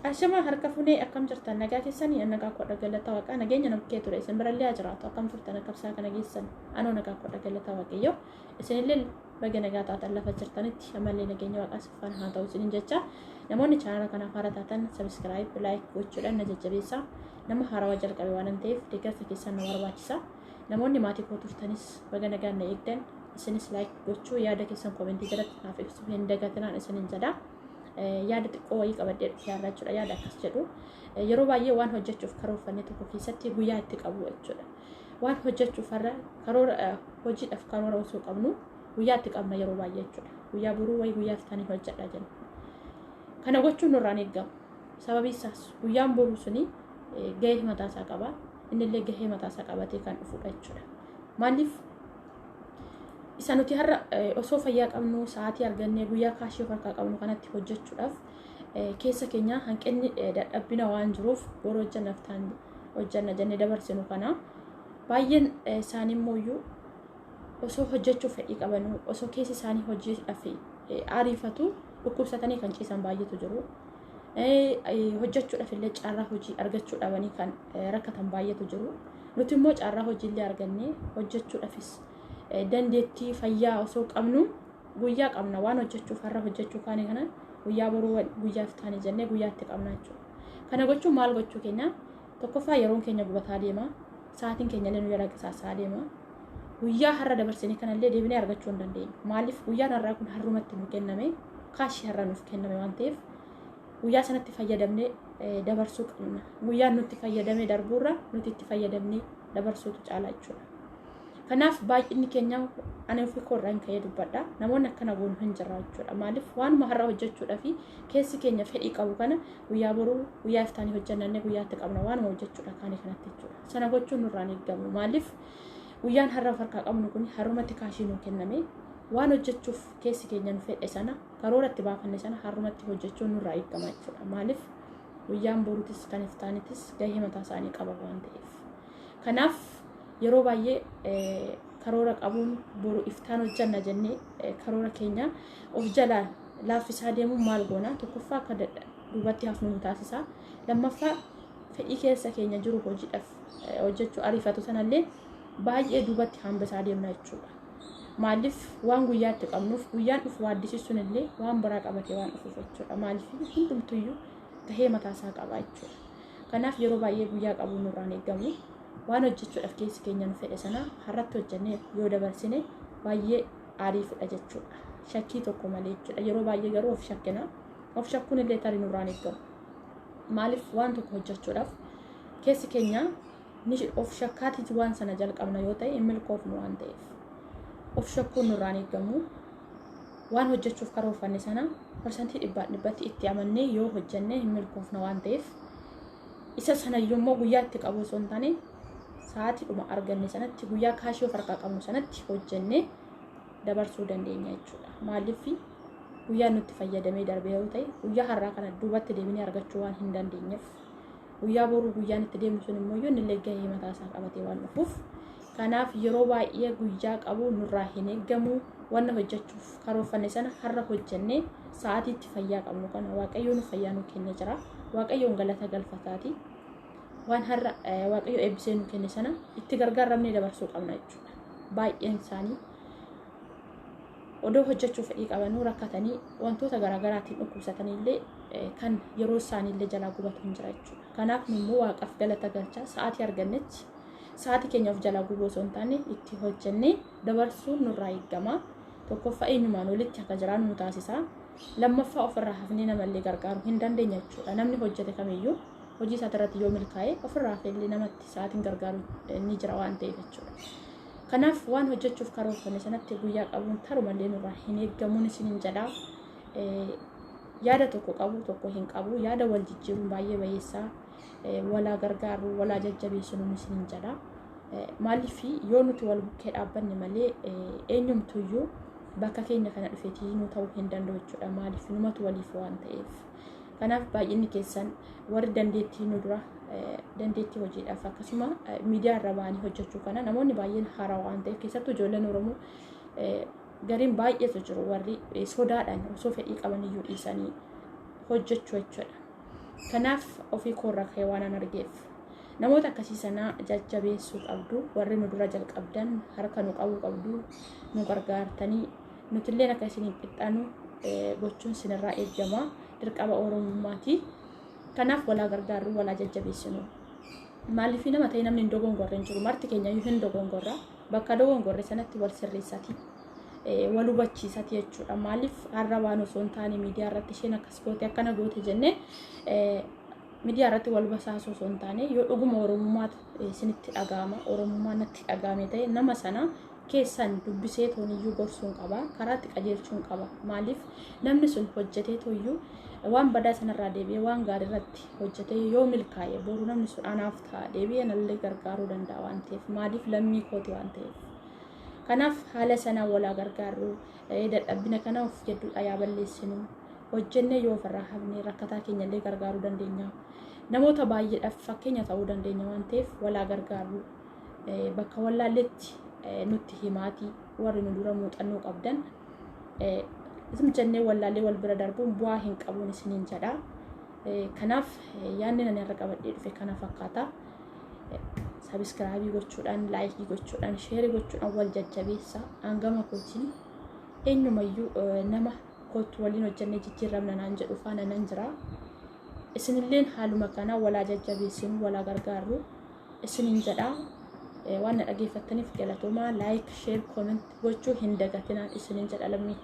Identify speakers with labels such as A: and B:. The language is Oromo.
A: Ashama harka funee akkam jirtan nagaa keessanii nagaa kodha galata waaqa nageenya namkee ture isin birallee jiraatu akkam turtan akkabsaa kana geessan anoo nagaa kodha galata waaqayyo isinillee baga nagaa taatan lafa jirtanitti amallee nageenya waaqa siffaan haa ta'u isinin jecha namoonni chaanala kanaaf haaraa taatan subscribe like gochuudhaan na jajjabeessaa nama haarawaa jalqabe waan ta'eef deeggarsa keessan na barbaachisa namoonni maatii koo turtanis baga nagaa na eegdan isinis like gochuu yaada keessan komentii jalatti naaf ibsuu hin dagatinaan isinin jedha yaada xiqqoo wayii qabadhee dhufee jechuudha yaada akkas jedhu yeroo baay'ee waan hojjechuuf karoorfanne tokko keessatti guyyaa itti qabu jechuudha waan hojjechuuf har'a karoora hojiidhaaf karoora osoo qabnu guyyaa itti qabna yeroo baay'ee jechuudha guyyaa boruu wayii guyyaa itti hojjedha jenna kana gochuun nurraan eegamu sababii isaas guyyaan boruu suni gahee mataa isaa qaba innillee gahee mataa isaa qabatee kan dhufudha jechuudha maaliif isa nuti har'a osoo fayyaa qabnu sa'aatii argannee guyyaa kaashii of harkaa qabnu kanatti hojjechuudhaaf keessa keenya hanqinni dadhabbina waan jiruuf boroo hojjanna jennee dabarsinu kana baay'een isaanii immoo osoo hojjechuuf fedhii qabanu osoo keessi isaanii hojiidhaaf ariifatu dhukkubsatanii kan ciisan baay'eetu jiru hojjechuudhaaf illee carraa hojii argachuu dhabanii kan rakkatan baay'eetu jiru nuti immoo carraa hojiillee argannee hojjechuudhaafis dandeettii fayyaa osoo qabnu guyyaa qabna waan hojjechuuf har'a hojjechuu kaane kana guyyaa boruu guyyaaf taane jennee guyyaatti qabna jechuudha kana gochuun maal gochuu keenya tokkoffaa yeroon keenya gubataa deema sa'aatiin keenya illee nu jala qisaasaa deema guyyaa har'a dabarsinee kanallee deebinee argachuu hin dandeenyu maaliif guyyaan har'aa kun har'umatti nu kenname kaashii har'a nuuf kenname waan ta'eef guyyaa sanatti fayyadamnee dabarsuu qabna guyyaan nutti fayyadamee darbuurra nuti itti fayyadamnee dabarsuutu caalaa jechuudha kanaaf baay'inni keenya ani ofii koorraan ka'ee dubbadha namoonni akkana goonu hin jirra jechuudha maaliif waanuma har'a hojjechuudhaa fi keessi keenya fedhii qabu kana guyyaa boruu guyyaa iftaanii hojjannee guyyaatti qabna waanuma hojjechuudha kaanii kanatti jechuudha sana gochuun nurraan eegamu maaliif guyyaan har'a of harkaa qabnu kun har'umatti kaashii nuu kenname waan hojjechuuf keessi keenya nu fedhe sana karooratti baafanne sana har'umatti hojjechuun nurraa eegama jechuudha maaliif guyyaan boruutis kan iftaanitis gahee mataa isaanii qaba waan ta'eef kanaaf yeroo baay'ee karoora qabuun boru iftaan hojjanna jennee karoora keenya of jalaa laaffisaa deemuun maal goona tokkoffaa akka duubatti hafnu nu taasisa lammaffaa fedhii keessa keenya jiru hojiidhaaf hojjechuu ariifatu sanallee baay'ee duubatti hambisaa deemna jechuudha maaliif waan guyyaatti qabnuuf guyyaan dhufu waaddisiisuun illee waan biraa qabatee waan dhufuuf jechuudha maaliif hundumtuyyuu gahee mataa isaa qaba jechuudha kanaaf yeroo baay'ee guyyaa qabuun nurraan eegamu waan hojjechuudhaaf keessi keenya nu fedhe sana har'atti hojjennee yoo dabarsine baay'ee ariifudha jechuudha shakkii tokko malee jechuudha yeroo baay'ee garuu of shakkina of shakkuun illee tarii nurraan eegamu maaliif waan tokko hojjechuudhaaf keessi keenya ni of shakkaatiiti waan sana jalqabna yoo ta'e hin milkoofnu waan ta'eef of shakkuun nurraan eegamu waan hojjechuuf karoorfanne sana parsantii 100% itti amannee yoo hojjennee hin milkoofna waan ta'eef isa sanayyuu immoo guyyaatti qabu osoo hin taane sa'aatiidhuma arganne sanatti guyyaa kaashii of harkaa qabnu sanatti hojjennee dabarsuu dandeenya jechuudha maaliif guyyaa nutti fayyadamee darbee yoo ta'e guyyaa har'aa kana duubatti deebinee argachuu waan hin dandeenyeef guyyaa boruu guyyaan itti deemnu sun immoo yoo inni gahee mataa isaa qabatee waan dhufuuf kanaaf yeroo baay'ee guyyaa qabu nurraa hin eegamu waan hojjechuuf karoorfanne sana har'a hojjennee sa'aatiitti fayyaa qabnu kana waaqayyoon fayyaa nu kennee jira waaqayyoon galata galfataati waan har'a waaqayyo eebbisee nu kenne sana itti gargaaramnee dabarsuu qabna jechuudha baay'een isaanii odoo hojjechuuf fedhii qabanuu rakkatanii wantoota garaagaraatiin dhukkubsatanillee kan yeroo isaaniillee jalaa gubatu hin jira jechuudha kanaaf immoo waaqaaf galata galchaa sa'aatii argannetti sa'aatii keenya of jalaa gubuu osoo hin taane itti hojjennee dabarsuun nurraa eegama tokkoffaa eenyumaan walitti akka jiraannu nu taasisa lammaffaa ofirraa hafnee namallee gargaaruu hin dandeenya jechuudha namni hojjete kamiyyuu hojii isaa irratti yoo milkaa'e ofirraa hafnee namatti sa'aatiin gargaaru ni jira waan ta'eef jechuudha kanaaf waan hojjechuuf karoorfanne sanatti guyyaa qabuun tarumallee nurraa hin eegamuun isinin jedhaa yaada tokko qabu tokko hin qabu yaada wal jijjiiruun baay'ee bayeessaa walaa gargaaruu walaa jajjabeessuun isinin jedhaa maaliif yoo nuti wal bukkee dhaabbanne malee eenyumtuyyuu bakka keenya kana dhufeetii nu ta'uu hin danda'u jechuudha maaliif numatu waliif waan ta'eef kanaaf baay'inni keessan warri dandeettii nu dura dandeettii hojiidhaaf akkasuma miidiyaa irra ba'anii hojjechuu kana namoonni baay'een haaraa waan ta'eef keessattuu ijoolleen Oromoo gariin baay'eetu jiru warri sodaadhaan osoo fedhii qaban iyyuu dhiisanii hojjechuu jechuudha kanaaf ofii koorra ka'ee waan an argeef namoota akkasii sanaa jajjabeessuu qabdu warri nu dura jalqabdan harka nu qabu qabdu nu gargaartanii nutillee akka isin qixxaanu gochuun sinirraa eegama dirqama oromummaati kanaaf walaa gargaarru walaa jajjabeessinu maaliif nama ta'e namni dogongorre hin jiru marti keenya yoo hin dogongorra bakka dogongorre sanatti wal sirreessati wal hubachiisati jechuudha maaliif har'a waan osoo hin taane miidiyaa irratti isheen akkas goote akkana goote jennee miidiyaa irratti wal basaasuu osoo hin taane yoo dhuguma oromummaa isinitti dhaga'ama oromummaa natti dhaga'ame ta'e nama sana keessan dubbisee tooniyyuu gorsuun qaba karaatti qajeelchuun qaba maaliif namni sun hojjetee toiyyuu waan badaa sanarraa deebi'ee waan gaarii irratti hojjetee yoo milkaa'e boru namni sun anaaf ta'a deebi'ee nallee gargaaruu danda'a waan ta'eef maaliif lammii kooti waan ta'eef kanaaf haala sanaa walaa gargaarru dadhabbina kana of jedhuudha yaa balleessinu hojjennee yoo ofirraa hafnee rakkataa keenyallee gargaaruu dandeenya namoota baay'eedhaaf fakkeenya ta'uu dandeenya waan ta'eef walaa gargaarru bakka wallaalletti nutti himaati warri nu dura muuxannoo qabdan isum jennee wallaallee wal bira darbuun bu'aa hin qabuun isiniin jedha kanaaf yaanni nani irra qabadhee dhufe kana fakkaata subscribe gochuudhaan like gochuudhaan share gochuudhaan wal jajjabeessa hangama kootiin eenyumayyuu nama kootu waliin hojjennee jijjiiramna naan jedhu faana nan jira isinilleen haaluma kana walaa jajjabeessinu walaa gargaarru isiniin jedha waan dhaggeeffattaniif galatoomaa like share comment gochuu hin dagatinaan isiniin jedha lammii